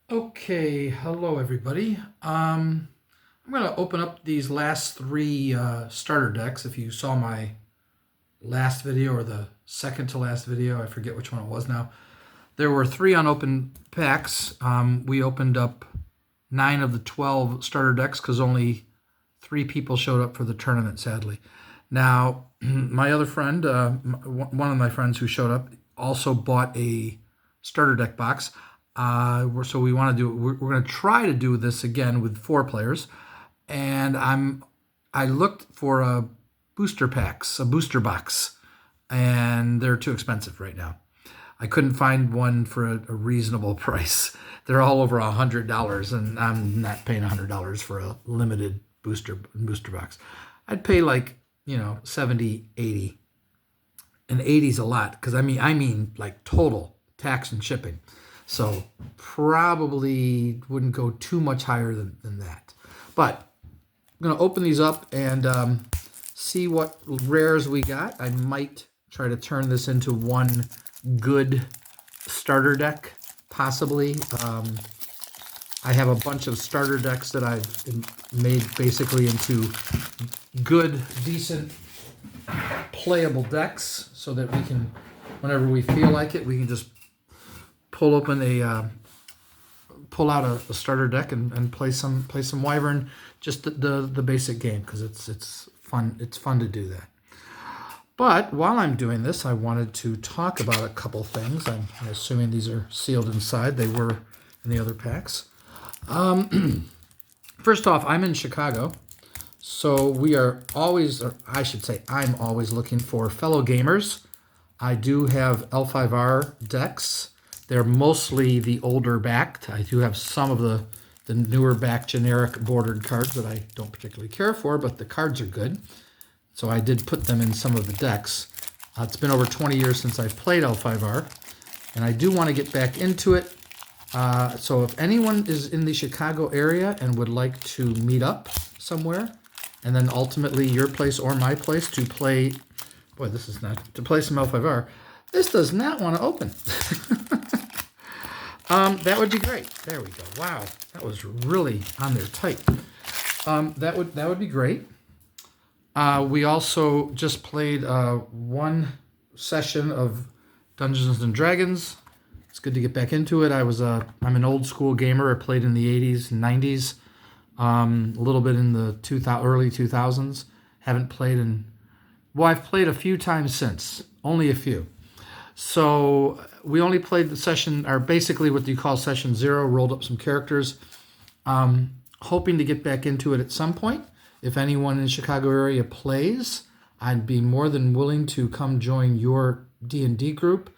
Okay, hello everybody. I'm going to open up these last three starter decks. If you saw my last video or the second to last video, I forget which one it was now. There were three unopened packs. We opened up 9 of the 12 starter decks because only 3 people showed up for the tournament, sadly. Now, my other friend, one of my friends who showed up, also bought a starter deck box. So we want to do. We're going to try to do this again with 4 players, and I looked for a booster box, and they're too expensive right now. I couldn't find one for a reasonable price. They're all over $100, and I'm not paying $100 for a limited booster box. I'd pay like 70, 80, and 80 is a lot because I mean like total tax and shipping. So probably wouldn't go too much higher than that. But I'm going to open these up and see what rares we got. I might try to turn this into one good starter deck, possibly. I have a bunch of starter decks that I've made basically into good, decent, playable decks so that we can, whenever we feel like it, we can just pull out a starter deck and play some Wyvern, just the basic game because it's fun. It's fun to do that. But while I'm doing this, I wanted to talk about a couple things. I'm assuming these are sealed inside. They were in the other packs. First off, I'm in Chicago, so we are always, or I should say, I'm always looking for fellow gamers. I do have L5R decks. They're mostly the older backed. I do have some of the newer back generic bordered cards that I don't particularly care for, but the cards are good. So I did put them in some of the decks. It's been over 20 years since I've played L5R, and I do want to get back into it. So if anyone is in the Chicago area and would like to meet up somewhere, and then ultimately your place or my place to play, boy, this is not, to play some L5R, this does not want to open. That would be great. There we go. Wow, that was really on there tight. That would be great. We also just played one session of Dungeons and Dragons. It's good to get back into it. I'm an old school gamer. I played in the 80s and 90s, a little bit in the early 2000s. Haven't played I've played a few times since, only a few. So we only played the session, or basically what you call session 0, rolled up some characters. Hoping to get back into it at some point. If anyone in the Chicago area plays, I'd be more than willing to come join your D&D group.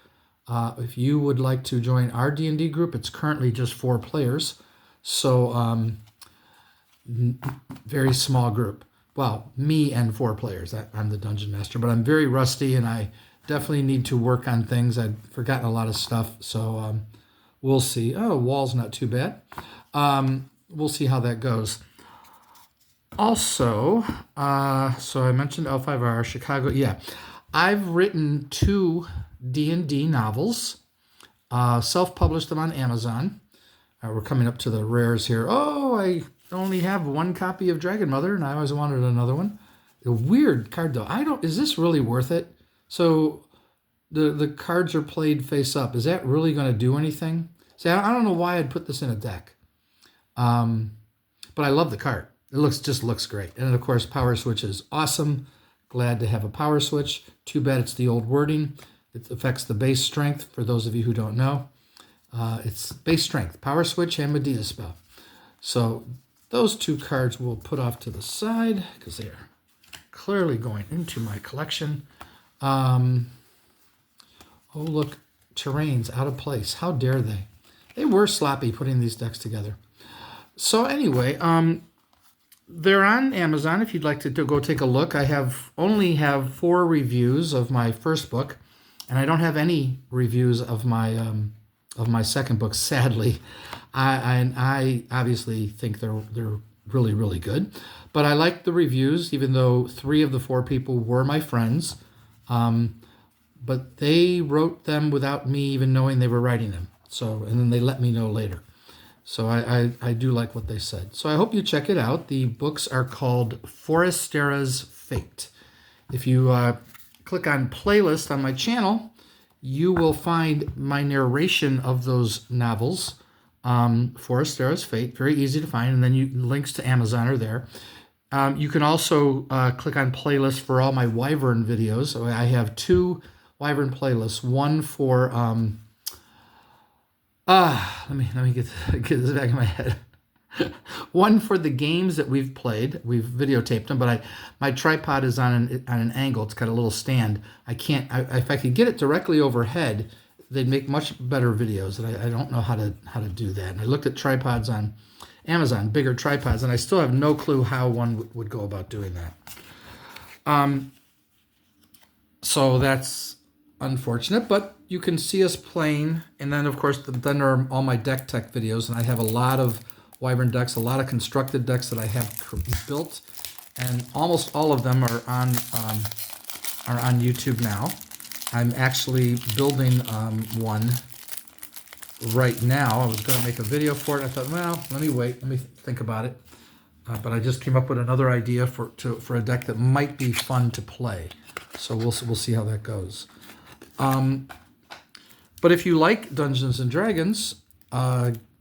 If you would like to join our D&D group, it's currently just 4 players. So very small group. Well, me and 4 players. I'm the dungeon master, but I'm very rusty and I definitely need to work on things. I've forgotten a lot of stuff, so we'll see. Oh, wall's not too bad. We'll see how that goes. Also, so I mentioned L5R, Chicago. Yeah, I've written 2 D&D novels, self-published them on Amazon. We're coming up to the rares here. Oh, I only have 1 copy of Dragon Mother, and I always wanted another one. A weird card, though. Is this really worth it? So the cards are played face up. Is that really going to do anything? See, I don't know why I'd put this in a deck. But I love the card. It just looks great. And of course, power switch is awesome. Glad to have a power switch. Too bad it's the old wording. It affects the base strength, for those of you who don't know. It's base strength, power switch, and Medea spell. So those 2 cards we'll put off to the side because they are clearly going into my collection. Oh, look, terrain's out of place. How dare they? They were sloppy putting these decks together. So anyway, they're on Amazon if you'd like to go take a look. I only have 4 reviews of my first book, and I don't have any reviews of my second book, sadly. I obviously think they're really, really good. But I like the reviews, even though 3 of the 4 people were my friends. But they wrote them without me even knowing they were writing them. And then they let me know later. So I do like what they said. So I hope you check it out. The books are called Forastera's Fate. If you click on playlist on my channel, you will find my narration of those novels. Forastera's Fate, very easy to find, and then links to Amazon are there. You can also click on playlist for all my Wyvern videos. So I have 2 Wyvern playlists. One for let me get this back in my head. One for the games that we've played. We've videotaped them, but my tripod is on an angle. It's got a little stand. I can't. If I could get it directly overhead, they'd make much better videos. And I don't know how to do that. And I looked at tripods on Amazon, bigger tripods, and I still have no clue how one would go about doing that. So that's unfortunate, but you can see us playing. And then, of course, then there are all my deck tech videos, and I have a lot of Wyvern decks, a lot of constructed decks that I have built, and almost all of them are on YouTube now. I'm actually building one right now. I was going to make a video for it. I thought, well, let me wait. Let me think about it. But I just came up with another idea for a deck that might be fun to play. So we'll see how that goes. But if you like Dungeons and Dragons,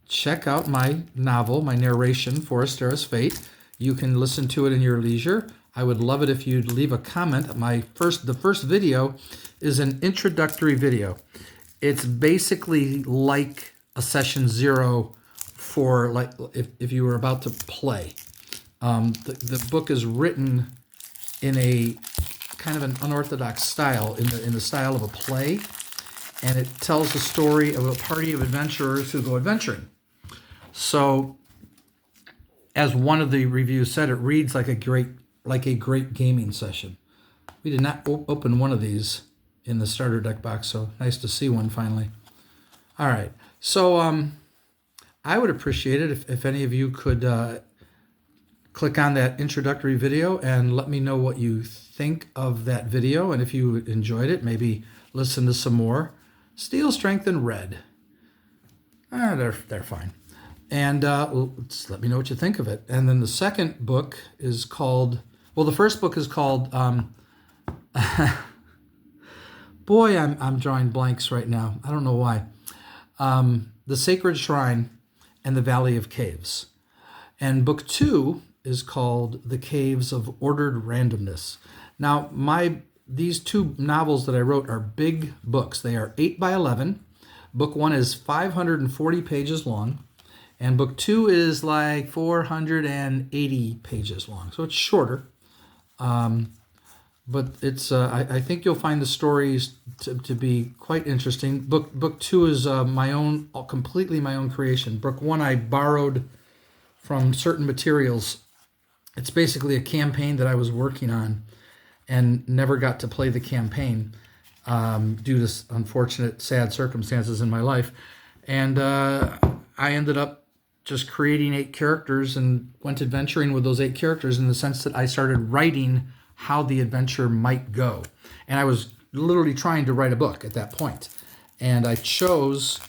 check out my novel, my narration, Forastera's Fate. You can listen to it in your leisure. I would love it if you'd leave a comment. The first video is an introductory video. It's basically like a session 0 for like if you were about to play. The book is written in a kind of an unorthodox style, in the style of a play, and it tells the story of a party of adventurers who go adventuring. So, as one of the reviews said, it reads like a great gaming session. We did not open one of these in the starter deck box, so nice to see one finally. All right, so I would appreciate it if any of you could click on that introductory video and let me know what you think of that video, and if you enjoyed it, maybe listen to some more. Steel, Strength, and Red. They're fine. And just let me know what you think of it. And then the second book is called, well, the first book is called, boy, I'm drawing blanks right now. I don't know why. The Sacred Shrine and the Valley of Caves. And book 2 is called The Caves of Ordered Randomness. Now, these 2 novels that I wrote are big books. They are 8 by 11. Book 1 is 540 pages long. And book 2 is like 480 pages long, so it's shorter. But it's I think you'll find the stories to be quite interesting. Book 2 is completely my own creation. Book 1 I borrowed from certain materials. It's basically a campaign that I was working on and never got to play the campaign due to unfortunate, sad circumstances in my life. And I ended up just creating 8 characters and went adventuring with those 8 characters, in the sense that I started writing how the adventure might go. And I was literally trying to write a book at that point. And I chose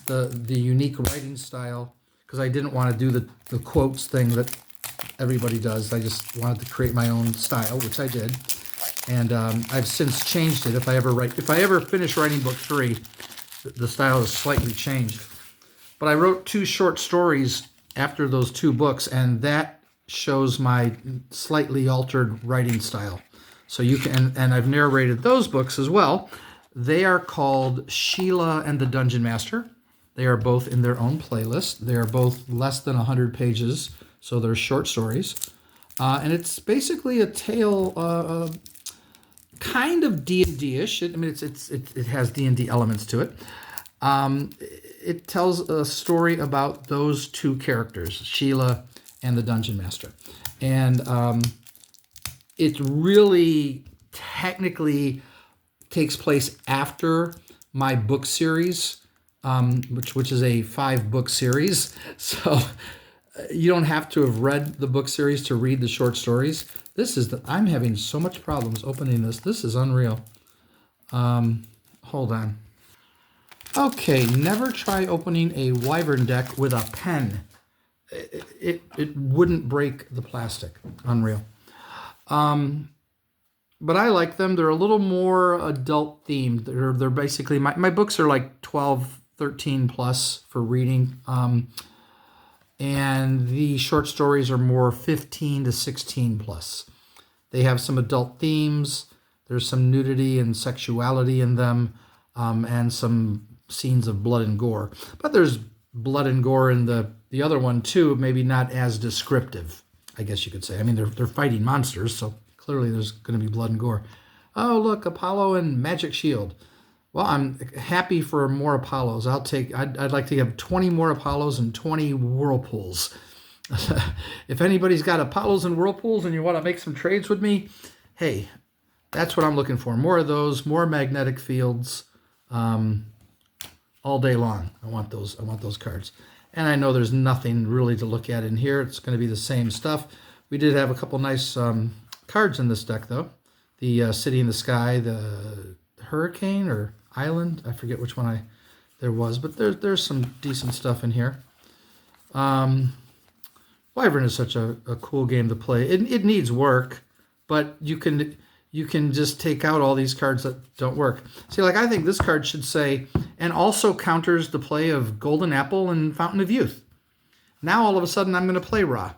the unique writing style because I didn't want to do the quotes thing that everybody does. I just wanted to create my own style, which I did. And I've since changed it. If I ever finish writing book 3, the style is slightly changed. But I wrote 2 short stories after those 2 books, and that shows my slightly altered writing style. So you can, and I've narrated those books as well. They are called Sheila and the Dungeon Master. They are both in their own playlist. They are both less than 100 pages, so they're short stories. And it's basically a tale, kind of D&D-ish. I mean, it has D&D elements to it. It tells a story about those 2 characters, Sheila and the Dungeon Master. And it really technically takes place after my book series, which is a 5-book series. So you don't have to have read the book series to read the short stories. I'm having so much problems opening this. This is unreal. Hold on. Okay, never try opening a Wyvern deck with a pen. It wouldn't break the plastic. Unreal. But I like them. They're a little more adult themed. They're basically, my books are like 12, 13 plus for reading. And the short stories are more 15 to 16 plus. They have some adult themes. There's some nudity and sexuality in them, and some scenes of blood and gore. But there's blood and gore in the other one too, maybe not as descriptive, I guess you could say. I mean, they're fighting monsters, so clearly there's going to be blood and gore. Oh, look, Apollo and Magic Shield. Well, I'm happy for more Apollos. I'd like to have 20 more Apollos and 20 Whirlpools. If anybody's got Apollos and Whirlpools and you want to make some trades with me, hey, that's what I'm looking for. More of those, more magnetic fields, all day long. I want those cards. And I know there's nothing really to look at in here. It's going to be the same stuff. We did have a couple nice cards in this deck, though. The City in the Sky, the Hurricane or Island. I forget which one there was, but there's some decent stuff in here. Wyvern is such a cool game to play. It needs work, but you can just take out all these cards that don't work. See, like I think this card should say, and also counters the play of Golden Apple and Fountain of Youth. Now all of a sudden I'm going to play Ra.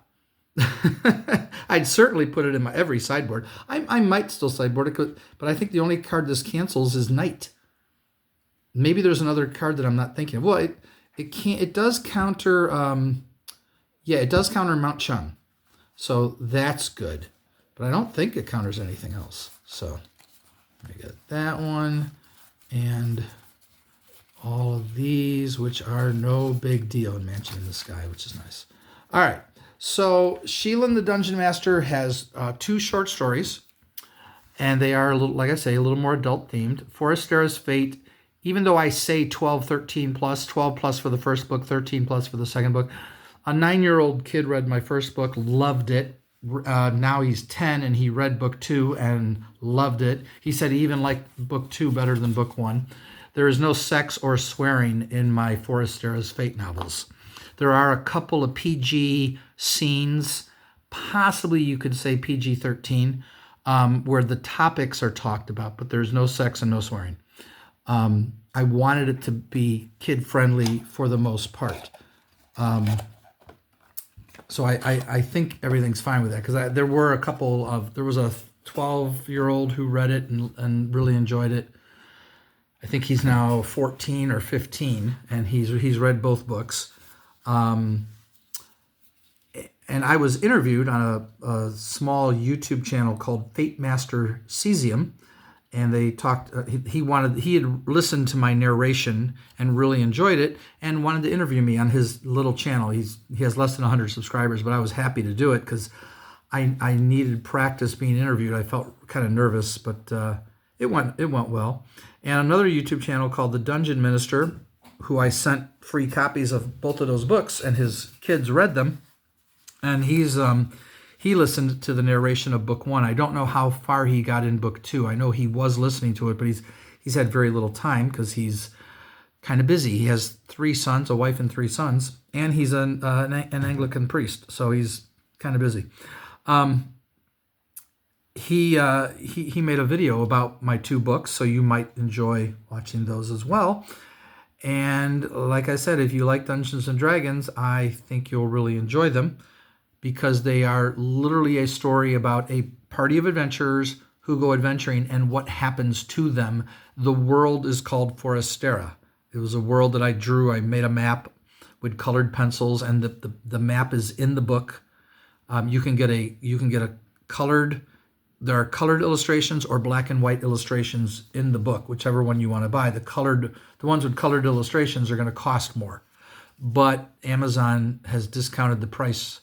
I'd certainly put it in my every sideboard. I might still sideboard it, but I think the only card this cancels is Night. Maybe there's another card that I'm not thinking of. Well, it does counter. It does counter Mount Chung, so that's good. But I don't think it counters anything else. So I got that one and all of these, which are no big deal in Mansion in the Sky, which is nice. All right. So Sheelan the Dungeon Master has 2 short stories, and they are, a little, like I say, a little more adult themed. Forestera's Fate, even though I say 12, 13 plus, 12 plus for the first book, 13 plus for the second book. A 9-year-old kid read my first book, loved it. Now he's 10, and he read book 2 and loved it. He said he even liked book 2 better than book 1. There is no sex or swearing in my Forestera's Fate novels. There are a couple of PG scenes, possibly you could say PG-13, where the topics are talked about, but there's no sex and no swearing. I wanted it to be kid-friendly for the most part. So I think everything's fine with that, because there was a 12-year-old who read it and really enjoyed it. I think he's now 14 or 15, and he's read both books. And I was interviewed on a small YouTube channel called Fate Master Cesium, and they talked. He had listened to my narration and really enjoyed it, and wanted to interview me on his little channel. He has less than 100 subscribers, but I was happy to do it because I needed practice being interviewed. I felt kind of nervous, but it went well. And another YouTube channel called The Dungeon Minister, who I sent free copies of both of those books, and his kids read them. And he listened to the narration of book 1. I don't know how far he got in book 2. I know he was listening to it, but he's had very little time because he's kind of busy. He has 3 sons, a wife and 3 sons, and he's an Anglican priest, so he's kind of busy. He made a video about my 2 books, so you might enjoy watching those as well. And like I said, if you like Dungeons and Dragons, I think you'll really enjoy them, because they are literally a story about a party of adventurers who go adventuring and what happens to them. The world is called Forestera. It was a world that I drew. I made a map with colored pencils, and the map is in the book. You can get a colored. There are colored illustrations or black and white illustrations in the book, whichever one you want to buy. The ones with colored illustrations are going to cost more, but Amazon has discounted the price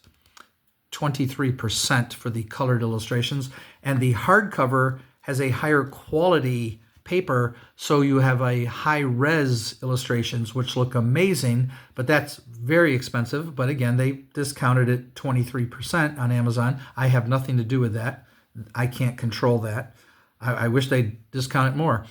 23% for the colored illustrations, and the hardcover has a higher quality paper, so you have a high-res illustrations, which look amazing, but that's very expensive. But again, they discounted it 23% on Amazon. I have nothing to do with that. I can't control that. I wish they'd discount it more.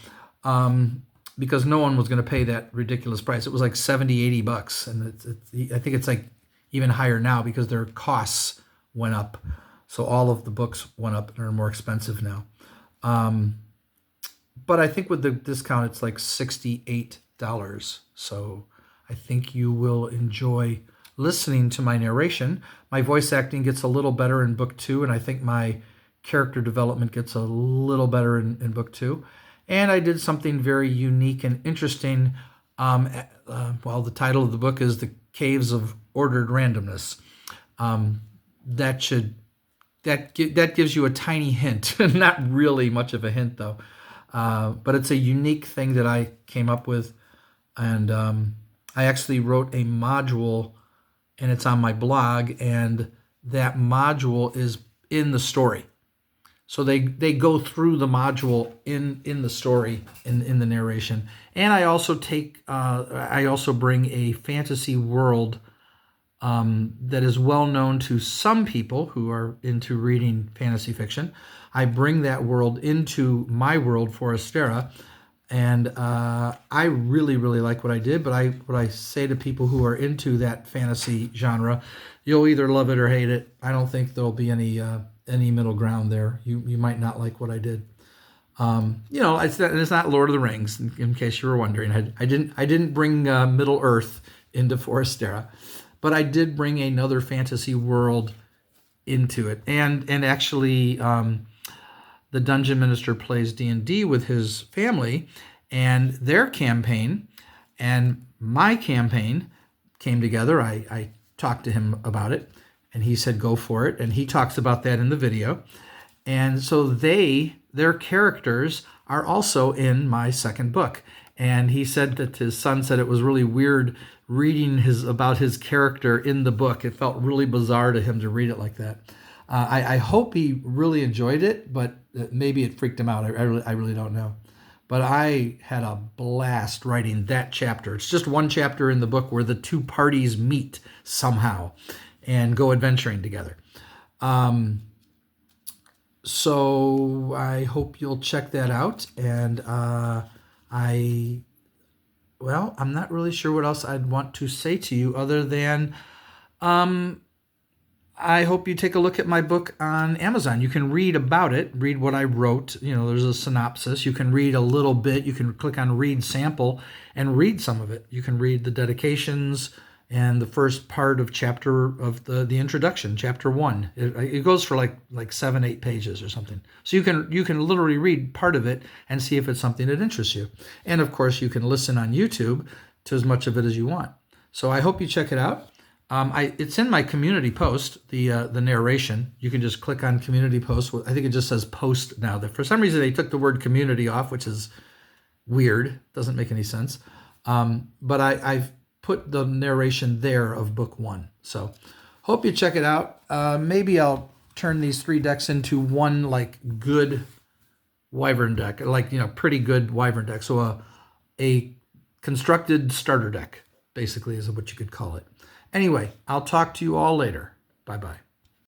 because no one was going to pay that ridiculous price. It was like 70, 80 bucks. And I think it's like even higher now because their costs went up. So all of the books went up and are more expensive now. But I think with the discount, it's like $68. So I think you will enjoy listening to my narration. My voice acting gets a little better in book 2, and I think my character development gets a little better in book 2. And I did something very unique and interesting. Well, the title of the book is The Caves of Ordered Randomness. That gives you a tiny hint, not really much of a hint though, but it's a unique thing that I came up with, and I actually wrote a module, and it's on my blog, and that module is in the story. So they go through the module in the story, in the narration, and I also bring a fantasy world that is well known to some people who are into reading fantasy fiction. I bring that world into my world, Forestera, and I really, really like what I did. But what I say to people who are into that fantasy genre, you'll either love it or hate it. I don't think there'll be any middle ground there. You might not like what I did. It's not Lord of the Rings, in case you were wondering. I didn't bring Middle Earth into Forestera. But I did bring another fantasy world into it. And actually, the Dungeon Minister plays D&D with his family, and their campaign and my campaign came together. I talked to him about it, and he said, go for it. And he talks about that in the video. And so their characters are also in my second book. And he said that his son said it was really weird reading about his character in the book. It felt really bizarre to him to read it like that. I hope he really enjoyed it, but maybe it freaked him out. I really don't know. But I had a blast writing that chapter. It's just one chapter in the book where the two parties meet somehow and go adventuring together. So I hope you'll check that out. And I'm not really sure what else I'd want to say to you other than I hope you take a look at my book on Amazon. You can read about it, read what I wrote. There's a synopsis. You can read a little bit. You can click on Read Sample and read some of it. You can read the dedications and the first part of the introduction, chapter 1. It goes for like 7-8 pages or something. So you can literally read part of it and see if it's something that interests you. And of course, you can listen on YouTube to as much of it as you want. So I hope you check it out. It's in my community post, the narration. You can just click on community post. I think it just says post now. For some reason, they took the word community off, which is weird. Doesn't make any sense. But I've put the narration there of book 1. So hope you check it out. Maybe I'll turn these 3 decks into one good Wyvern deck, pretty good Wyvern deck. So a constructed starter deck, basically, is what you could call it. Anyway, I'll talk to you all later. Bye-bye.